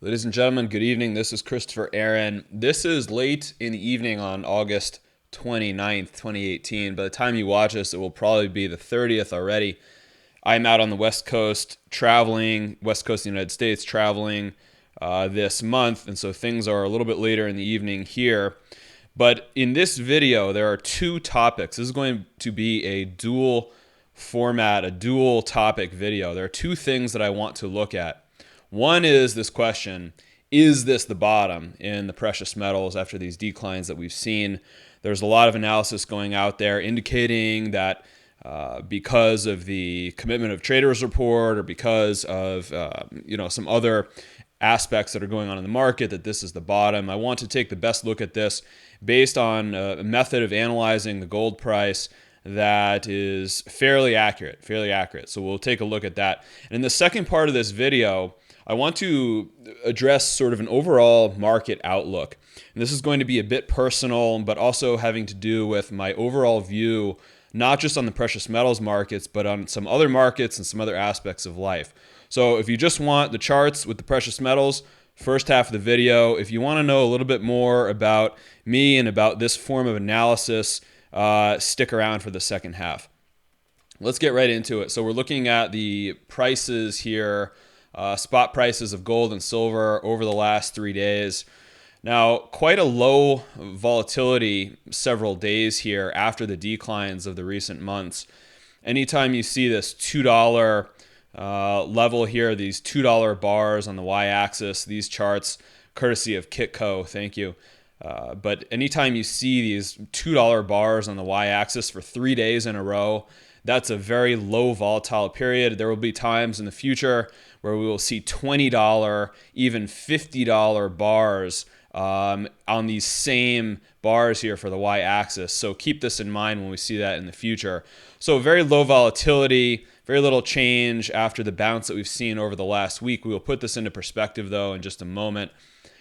Ladies and gentlemen, good evening. This is Christopher Aaron. This is late in the evening on August 29th, 2018. By the time you watch this, it will probably be the 30th already. I'm out on the West Coast traveling, West Coast of the United States traveling this month, and so things are a little bit later in the evening here. But in this video, there are two topics. This is going to be a dual format, a dual topic video. There are two things that I want to look at. One is this question: is this the bottom in the precious metals after these declines that we've seen? There's a lot of analysis going out there indicating that because of the commitment of traders report or because of some other aspects that are going on in the market, that this is the bottom. I want to take the best look at this based on a method of analyzing the gold price that is fairly accurate. So we'll take a look at that. And in the second part of this video, I want to address sort of an overall market outlook. And this is going to be a bit personal, but also having to do with my overall view, not just on the precious metals markets, but on some other markets and some other aspects of life. So if you just want the charts with the precious metals, first half of the video. If you want to know a little bit more about me and about this form of analysis, stick around for the second half. Let's get right into it. So we're looking at the prices here, spot prices of gold and silver over the last 3 days. Now, quite a low volatility several days here after the declines of the recent months. Anytime you see this $2 level here, these $2 bars on the y-axis, these charts, courtesy of Kitco, thank you. But anytime you see these $2 bars on the y-axis for 3 days in a row, that's a very low volatile period. There will be times in the future where we will see $20, even $50 bars on these same bars here for the y-axis. So keep this in mind when we see that in the future. So very low volatility, very little change after the bounce that we've seen over the last week. We will put this into perspective though in just a moment.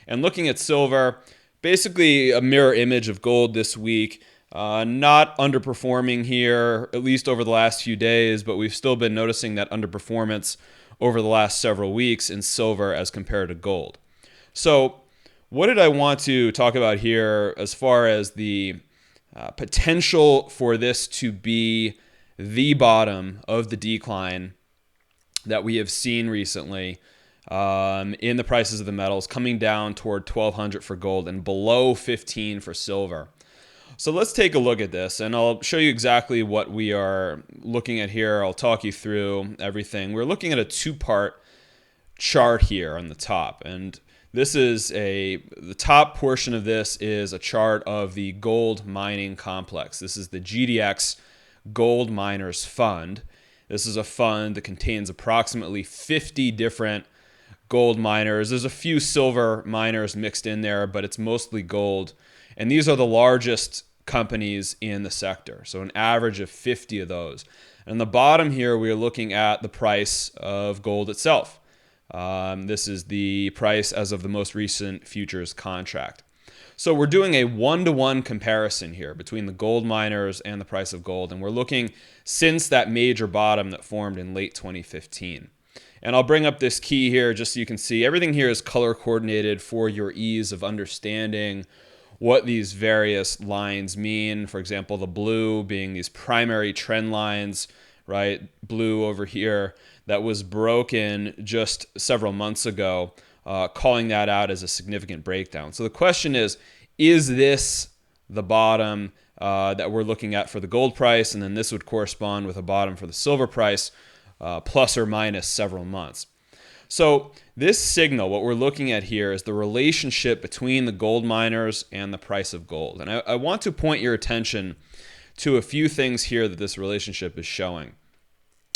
And looking at silver, basically a mirror image of gold this week. Not underperforming here, at least over the last few days, but we've still been noticing that underperformance over the last several weeks in silver as compared to gold. So what did I want to talk about here as far as the potential for this to be the bottom of the decline that we have seen recently in the prices of the metals, coming down toward 1,200 for gold and below 15 for silver? So let's take a look at this, and I'll show you exactly what we are looking at here. I'll talk you through everything. We're looking at a two-part chart here on the top, and this is the top portion of this is a chart of the gold mining complex. This is the GDX Gold Miners Fund. This is a fund that contains approximately 50 different gold miners. There's a few silver miners mixed in there, but it's mostly gold. And these are the largest companies in the sector. So an average of 50 of those. And on the bottom here, we are looking at the price of gold itself. This is the price as of the most recent futures contract. So we're doing a one-to-one comparison here between the gold miners and the price of gold. And we're looking since that major bottom that formed in late 2015. And I'll bring up this key here just so you can see everything here is color coordinated for your ease of understanding what these various lines mean. For example, the blue being these primary trend lines, right? Blue over here that was broken just several months ago, calling that out as a significant breakdown. So the question is this the bottom that we're looking at for the gold price? And then this would correspond with a bottom for the silver price, plus or minus several months. So this signal, what we're looking at here is the relationship between the gold miners and the price of gold. And I want to point your attention to a few things here that this relationship is showing.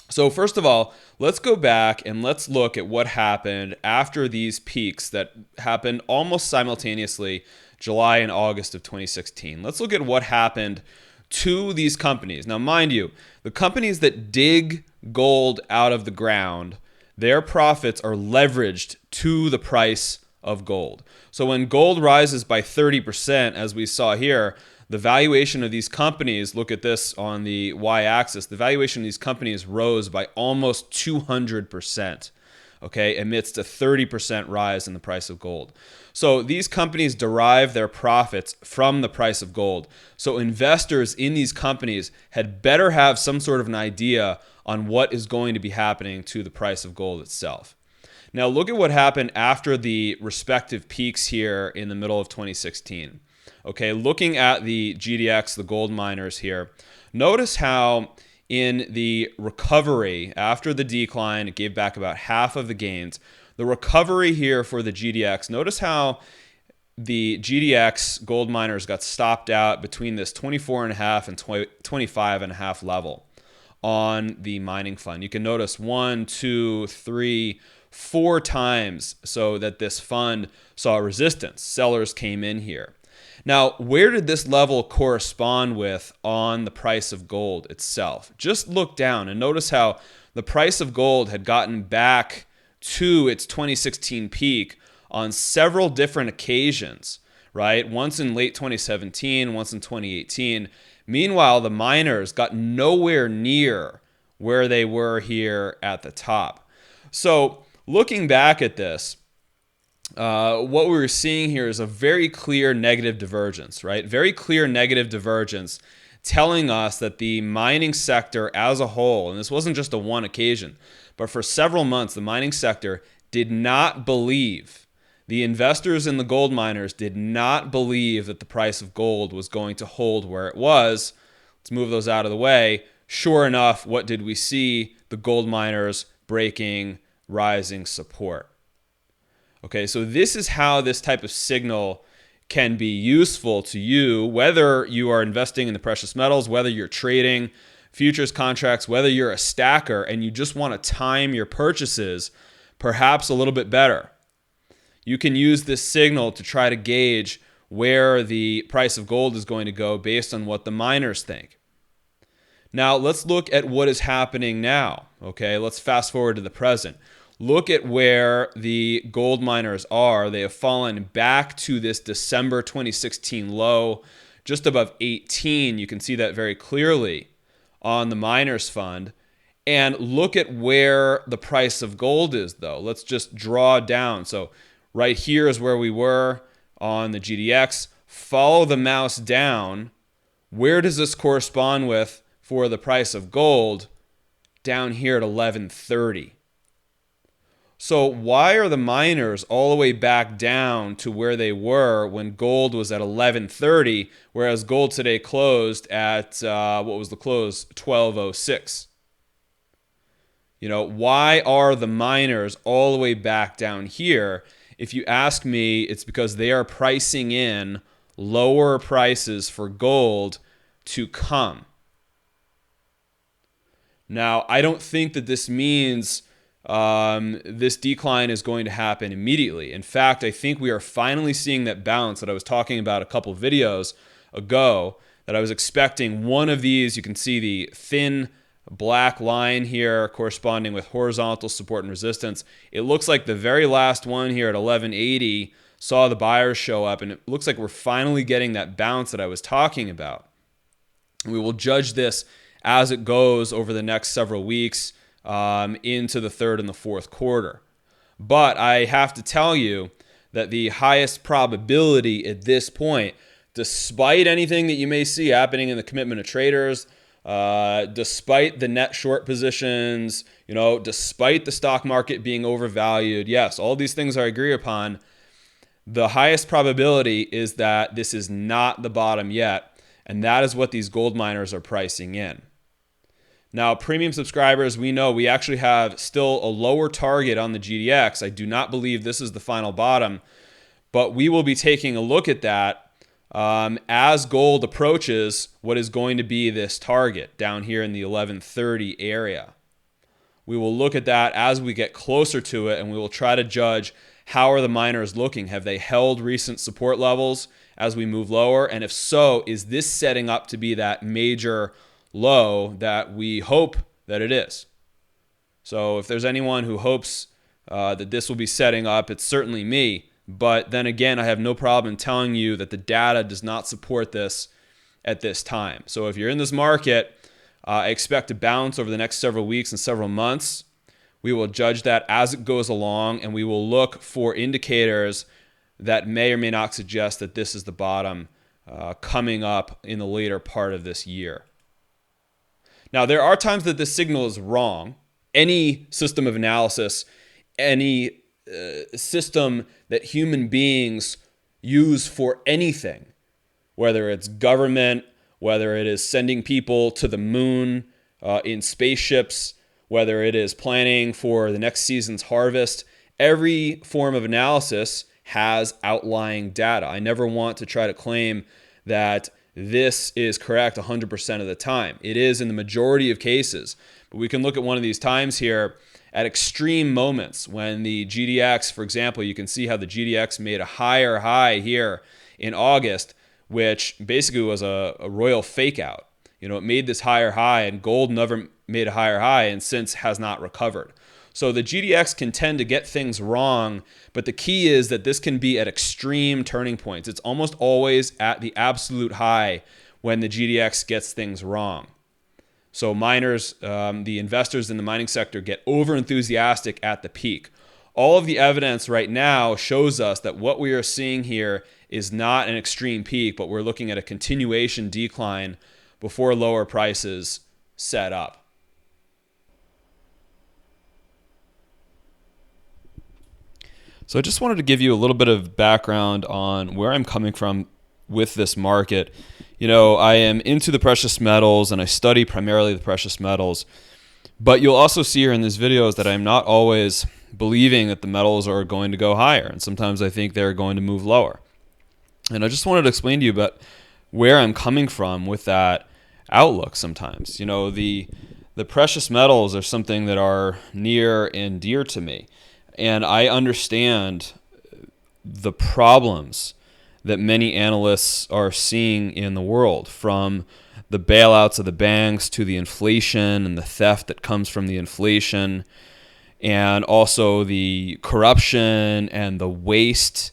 So first of all, let's go back and let's look at what happened after these peaks that happened almost simultaneously, July and August of 2016. Let's look at what happened to these companies. Now, mind you, the companies that dig gold out of the ground, their profits are leveraged to the price of gold. So when gold rises by 30%, as we saw here, the valuation of these companies, look at this on the y-axis, the valuation of these companies rose by almost 200%. okay, amidst a 30% rise in the price of gold. So these companies derive their profits from the price of gold. So investors in these companies had better have some sort of an idea on what is going to be happening to the price of gold itself. Now look at what happened after the respective peaks here in the middle of 2016. Okay, looking at the GDX, the gold miners here, notice how in the recovery after the decline, it gave back about half of the gains. The recovery here for the GDX, notice how the GDX gold miners got stopped out between this 24.5 and 25.5 level on the mining fund. You can notice 1, 2, 3, 4 times so that this fund saw resistance. Sellers came in here. Now, where did this level correspond with on the price of gold itself? Just look down and notice how the price of gold had gotten back to its 2016 peak on several different occasions, right? Once in late 2017, once in 2018. Meanwhile, the miners got nowhere near where they were here at the top. So looking back at this, what we're seeing here is a very clear negative divergence, right? Very clear negative divergence telling us that the mining sector as a whole, and this wasn't just a one occasion, but for several months, the mining sector did not believe, the investors in the gold miners did not believe that the price of gold was going to hold where it was. Let's move those out of the way. Sure enough, what did we see? The gold miners breaking rising support. Okay, so this is how this type of signal can be useful to you, whether you are investing in the precious metals, whether you're trading futures contracts, whether you're a stacker and you just want to time your purchases perhaps a little bit better. You can use this signal to try to gauge where the price of gold is going to go based on what the miners think. Now, let's look at what is happening now. Okay, let's fast forward to the present. Look at where the gold miners are. They have fallen back to this December 2016 low, just above 18. You can see that very clearly on the miners fund. And look at where the price of gold is, though. Let's just draw down. So right here is where we were on the GDX. Follow the mouse down. Where does this correspond with for the price of gold? Down here at 1130. So why are the miners all the way back down to where they were when gold was at 1130, whereas gold today closed at, what was the close? 1206. You know, why are the miners all the way back down here? If you ask me, it's because they are pricing in lower prices for gold to come. Now, I don't think that this means this decline is going to happen immediately. In fact, I think we are finally seeing that bounce that I was talking about a couple videos ago, that I was expecting one of these. You can see the thin black line here corresponding with horizontal support and resistance. It looks like the very last one here at 1180 saw the buyers show up, and it looks like we're finally getting that bounce that I was talking about. We will judge this as it goes over the next several weeks into the third and the fourth quarter. But I have to tell you that the highest probability at this point, despite anything that you may see happening in the commitment of traders, despite the net short positions, despite the stock market being overvalued, yes, all these things I agree upon, the highest probability is that this is not the bottom yet, and that is what these gold miners are pricing in. Now, premium subscribers, we know we actually have still a lower target on the GDX. I do not believe this is the final bottom, but we will be taking a look at that as gold approaches what is going to be this target down here in the 1130 area. We will look at that as we get closer to it, and we will try to judge how are the miners looking. Have they held recent support levels as we move lower? And if so, is this setting up to be that major low that we hope that it is? So if there's anyone who hopes that this will be setting up, it's certainly me. But then again, I have no problem telling you that the data does not support this at this time. So if you're in this market, I expect to bounce over the next several weeks and several months. We will judge that as it goes along, and we will look for indicators that may or may not suggest that this is the bottom coming up in the later part of this year. Now, there are times that this signal is wrong. Any system of analysis, any system that human beings use for anything, whether it's government, whether it is sending people to the moon in spaceships, whether it is planning for the next season's harvest, every form of analysis has outlying data. I never want to try to claim that this is correct 100% of the time. It is in the majority of cases. But we can look at one of these times here at extreme moments when the GDX, for example, you can see how the GDX made a higher high here in August, which basically was a royal fake out. It made this higher high, and gold never made a higher high and since has not recovered. So the GDX can tend to get things wrong, but the key is that this can be at extreme turning points. It's almost always at the absolute high when the GDX gets things wrong. So miners, the investors in the mining sector, get over-enthusiastic at the peak. All of the evidence right now shows us that what we are seeing here is not an extreme peak, but we're looking at a continuation decline before lower prices set up. So I just wanted to give you a little bit of background on where I'm coming from with this market. I am into the precious metals and I study primarily the precious metals. But you'll also see here in these videos that I'm not always believing that the metals are going to go higher. And sometimes I think they're going to move lower. And I just wanted to explain to you about where I'm coming from with that outlook sometimes. The precious metals are something that are near and dear to me. And I understand the problems that many analysts are seeing in the world, from the bailouts of the banks to the inflation and the theft that comes from the inflation, and also the corruption and the waste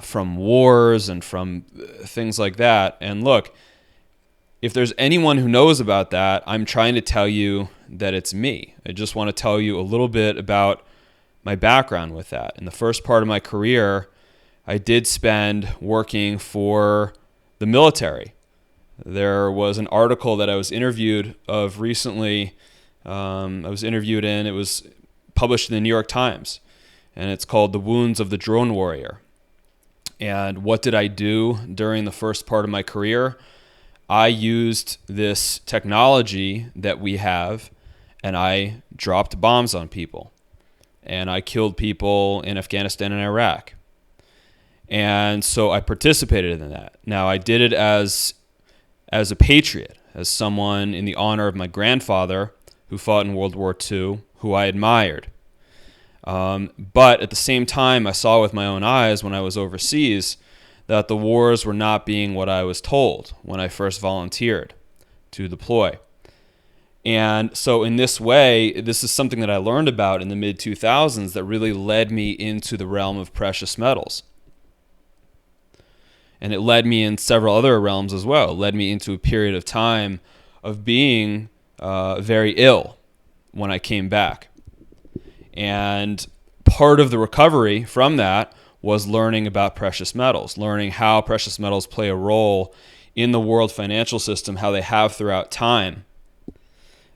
from wars and from things like that. And look, if there's anyone who knows about that, I'm trying to tell you that it's me. I just want to tell you a little bit about my background with that. In the first part of my career, I did spend working for the military. There was an article that I was interviewed of recently. I was interviewed in. It was published in the New York Times, and it's called "The Wounds of the Drone Warrior." And what did I do during the first part of my career? I used this technology that we have, and I dropped bombs on people. And I killed people in Afghanistan and Iraq. And so I participated in that. Now, I did it as a patriot, as someone in the honor of my grandfather who fought in World War II, who I admired. But at the same time, I saw with my own eyes when I was overseas that the wars were not being what I was told when I first volunteered to deploy. And so in this way, this is something that I learned about in the mid-2000s that really led me into the realm of precious metals. And it led me in several other realms as well. It led me into a period of time of being very ill when I came back. And part of the recovery from that was learning about precious metals, learning how precious metals play a role in the world financial system, how they have throughout time.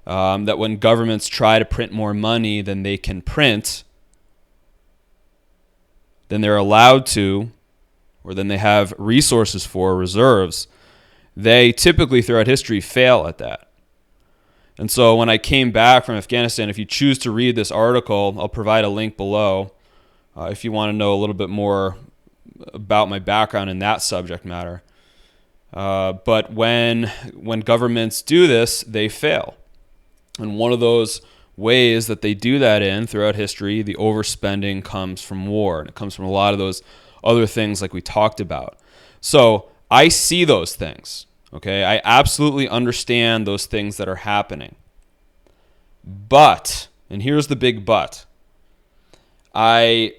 That when governments try to print more money than they can print, than they're allowed to, or than they have resources for, reserves, they typically throughout history fail at that. And so when I came back from Afghanistan, if you choose to read this article, I'll provide a link below if you want to know a little bit more about my background in that subject matter. But when governments do this, they fail. And one of those ways that they do that in throughout history, the overspending comes from war. And it comes from a lot of those other things like we talked about. So I see those things. Okay, I absolutely understand those things that are happening. But, and here's the big but, I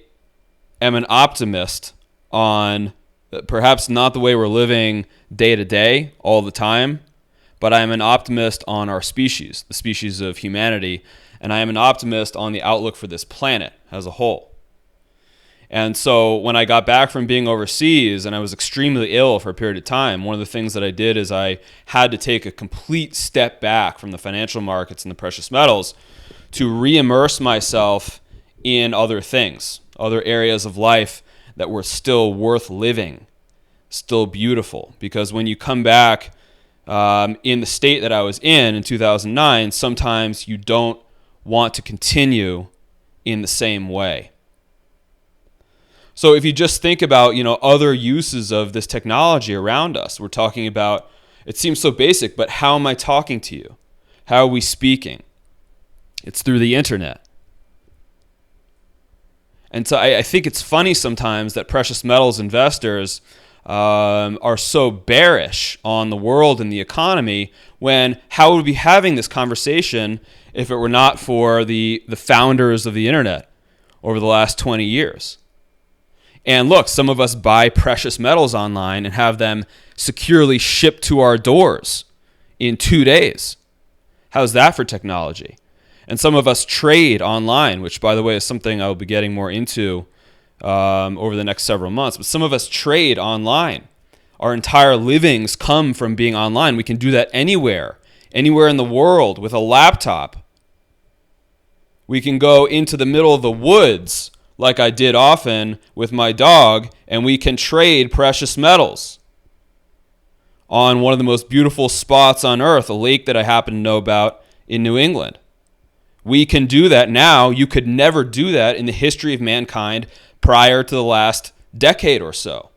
am an optimist on perhaps not the way we're living day to day all the time, but I'm an optimist on our species, the species of humanity, and I am an optimist on the outlook for this planet as a whole. And so when I got back from being overseas and I was extremely ill for a period of time, one of the things that I did is I had to take a complete step back from the financial markets and the precious metals to re-immerse myself in other things, other areas of life that were still worth living, still beautiful. Because when you come back in the state that I was in 2009, sometimes you don't want to continue in the same way. So if you just think about, other uses of this technology around us, we're talking about, it seems so basic, but how am I talking to you? How are we speaking? It's through the internet. And so I think it's funny sometimes that precious metals investors are so bearish on the world and the economy, when how would we be having this conversation if it were not for the founders of the internet over the last 20 years? And look, some of us buy precious metals online and have them securely shipped to our doors in 2 days. How's that for technology? And some of us trade online, which, by the way, is something I'll be getting more into over the next several months. But some of us trade online. Our entire livings come from being online. We can do that anywhere in the world with a laptop. We can go into the middle of the woods like I did often with my dog, and we can trade precious metals on one of the most beautiful spots on earth, a lake that I happen to know about in New England. We can do that now. You could never do that in the history of mankind prior to the last decade or so.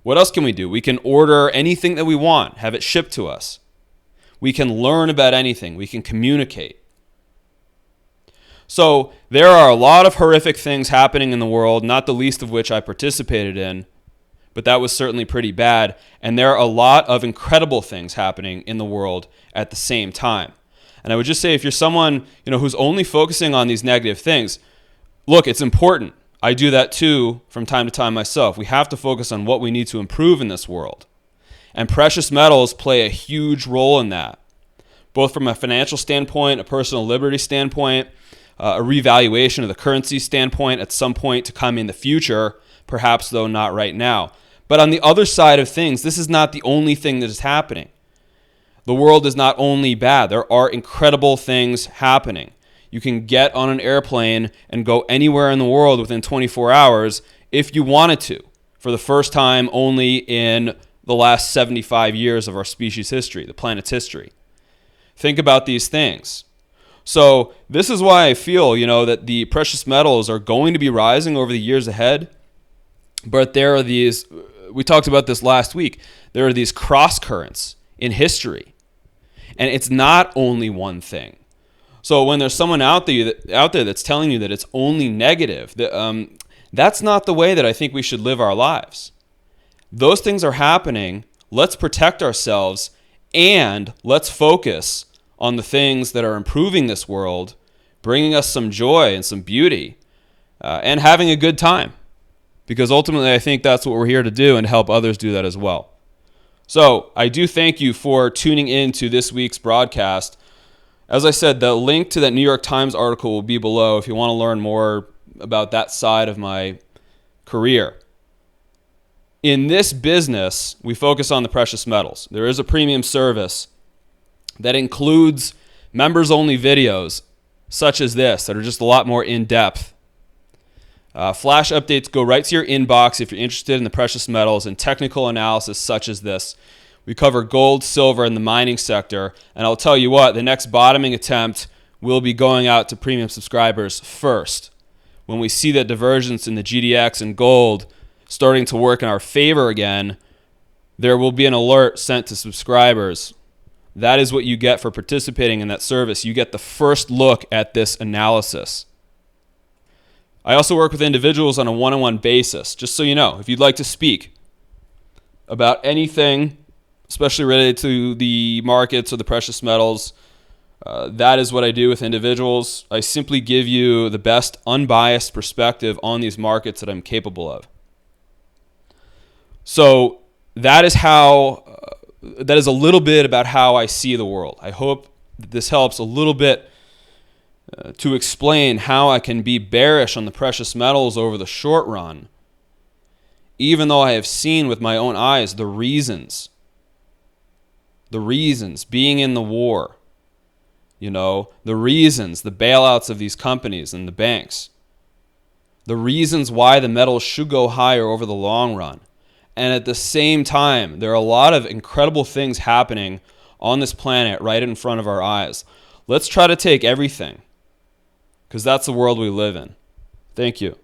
What else can we do? We can order anything that we want, have it shipped to us. We can learn about anything. We can communicate. So there are a lot of horrific things happening in the world, not the least of which I participated in, but that was certainly pretty bad. And there are a lot of incredible things happening in the world at the same time. And I would just say, if you're someone, who's only focusing on these negative things, look, it's important. I do that too from time to time myself. We have to focus on what we need to improve in this world. And precious metals play a huge role in that, both from a financial standpoint, a personal liberty standpoint, a revaluation of the currency standpoint at some point to come in the future, perhaps though not right now. But on the other side of things, this is not the only thing that is happening. The world is not only bad. There are incredible things happening. You can get on an airplane and go anywhere in the world within 24 hours if you wanted to, for the first time only in the last 75 years of our species' history, the planet's history. Think about these things. So this is why I feel, that the precious metals are going to be rising over the years ahead. But there are these, we talked about this last week, there are these cross currents in history. And it's not only one thing. So when there's someone out there that's telling you that it's only negative, that's not the way that I think we should live our lives. Those things are happening. Let's protect ourselves, and let's focus on the things that are improving this world, bringing us some joy and some beauty, and having a good time. Because ultimately, I think that's what we're here to do, and help others do that as well. So I do thank you for tuning in to this week's broadcast. As I said, the link to that New York Times article will be below if you want to learn more about that side of my career. In this business, we focus on the precious metals. There is a premium service that includes members-only videos such as this that are just a lot more in-depth. Flash updates go right to your inbox if you're interested in the precious metals and technical analysis such as this. We cover gold, silver, and the mining sector. And I'll tell you what, the next bottoming attempt will be going out to premium subscribers first. When we see that divergence in the GDX and gold starting to work in our favor again, there will be an alert sent to subscribers. That is what you get for participating in that service. You get the first look at this analysis. I also work with individuals on a one-on-one basis. Just so you know, if you'd like to speak about anything, especially related to the markets or the precious metals, that is what I do with individuals. I simply give you the best unbiased perspective on these markets that I'm capable of. So that is a little bit about how I see the world. I hope that this helps a little bit to explain how I can be bearish on the precious metals over the short run, even though I have seen with my own eyes the reasons being in the war, the reasons, the bailouts of these companies and the banks, the reasons why the metals should go higher over the long run. And at the same time, there are a lot of incredible things happening on this planet right in front of our eyes. Let's try to take everything, because that's the world we live in. Thank you.